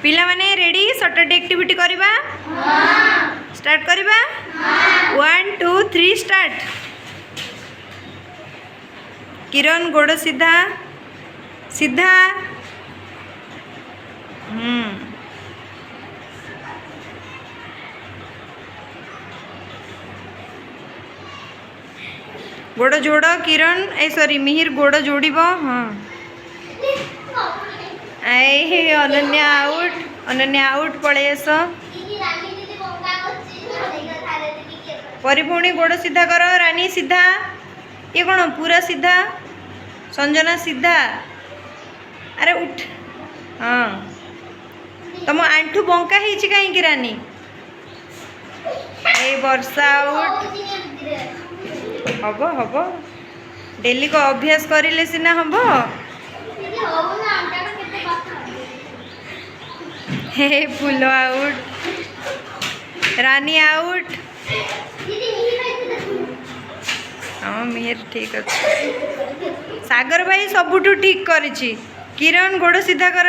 पिला माने ready Saturday activity करवा स्टार्ट करवा 1 2 3 स्टार्ट। किरण गोड़ सीधा सीधा गोड़ जोड़ किरण सॉरी मिहिर गोड़ जोड़ हाँ अनन्या आउट पड़े आस परिभूणी गोड़ सीधा कर रानी सीधा ये कौन पूरा सीधा संजना सीधा अरे उठ हाँ तुम आंठू बंका है कहीं रानी ए वर्षा आउट हब हब डेली को अभ्यास करिले सिना हब हे फूल आउट रानी आउट हाँ मिहिर ठीक अच्छे सागर भाई सबुठू ठीक करिछि किरण गोड़ सीधा कर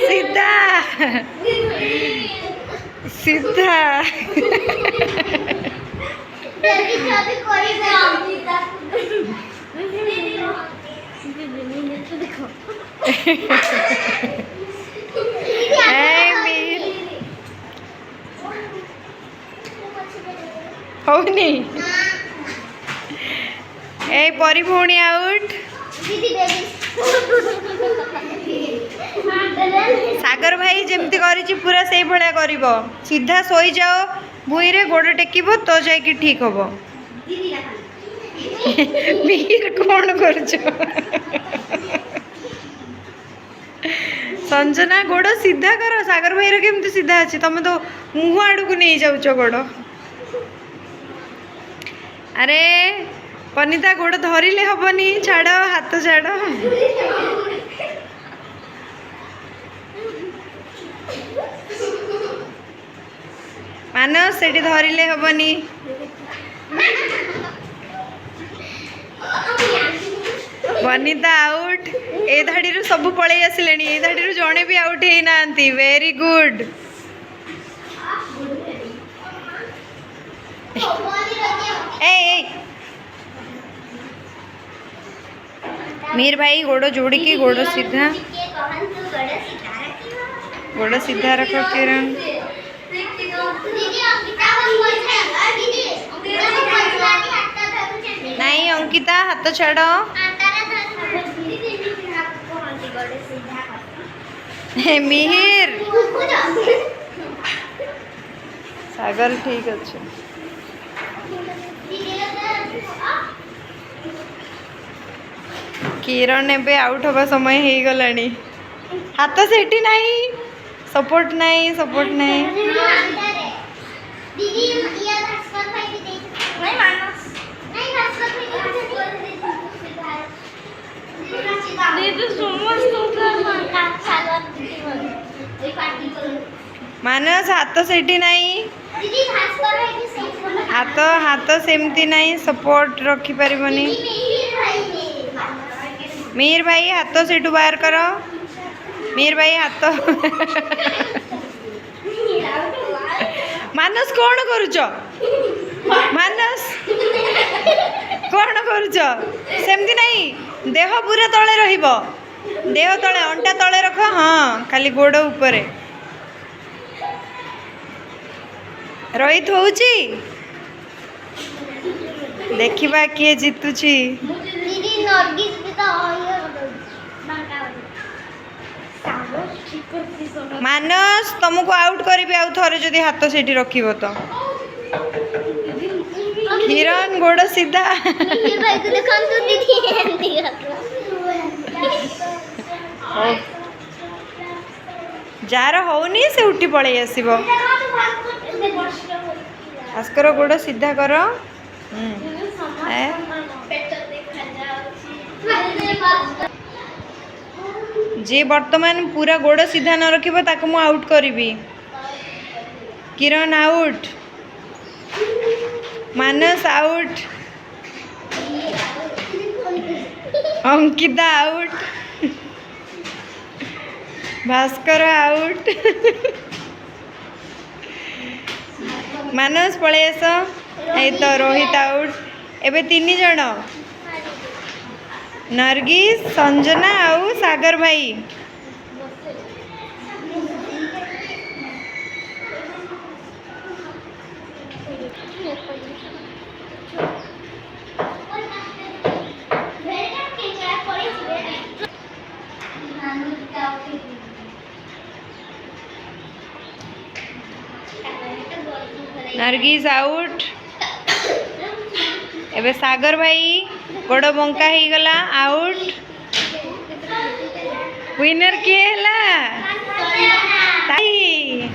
सीधा सीधा होनी ए परिभूणी आउट सागर भाई जमती करिछि पूरा से भलिया करिवो सीधा सोई जाओ भूई रे गोड़ टेकिबो तो जाई ठीक हबो मीर कौन करछो संजना गोड़ सीधा कर सागर भाई रे केमती सीधा अछि तमे तो मुह आडू को नहीं जाउछो गोड़ अरे पनिता गोड़ धरिले हबनी छाड़ हाथ छाड़ मानस सेठी धरिले हबनी वनिता आउट ए धाड़ी रु सब पळे आसिले ए धाड़ी रु जणे भी आउट हे नांती वेरी गुड ए मीर भाई गोड़ जोड़ी की गोड़ सीधा रख किरण नहीं अंकिता हाथ छाड़ मिहिर सागर ठीक अच्छे किरण एबे आउट हवा समय हो गलानी हाथ सेठी नहीं सपोर्ट नहीं मानस हाथ सेठी नहीं हाथ सेमती नहीं सपोर्ट रखी पारिबनी मीर भाई हाथ सेठू बाहर करो मीर भाई हाथ मानस कौन करुच मानस कौन करुच सेमती नहीं देह पूरा तले रहिबो देह तले अंटा तले रख हाँ खाली गोड़ ऊपर रोहित होउची देखिबा किए जीतुची मानस तुमको आउट करी आउ थरे जदि हाथ सेठी रखिबो तो किरण गोड़ सीधा जार होनी से उठी पड़े आसब आस्कर गोड़ सीधा कर जे वर्तमान पूरा गोड़ सीधा न रखिबो ताको मु आउट करिवि Kiran out Manas out Ankita out Bhaskar out Manas पळै आस ए तो रोहित आउट एबे 3 जण नरगिस संजना आउ सागर भाई नरगिस आउट एबे सागर भाई गोड़ बंका ही गला आउट विनर किए हला ताई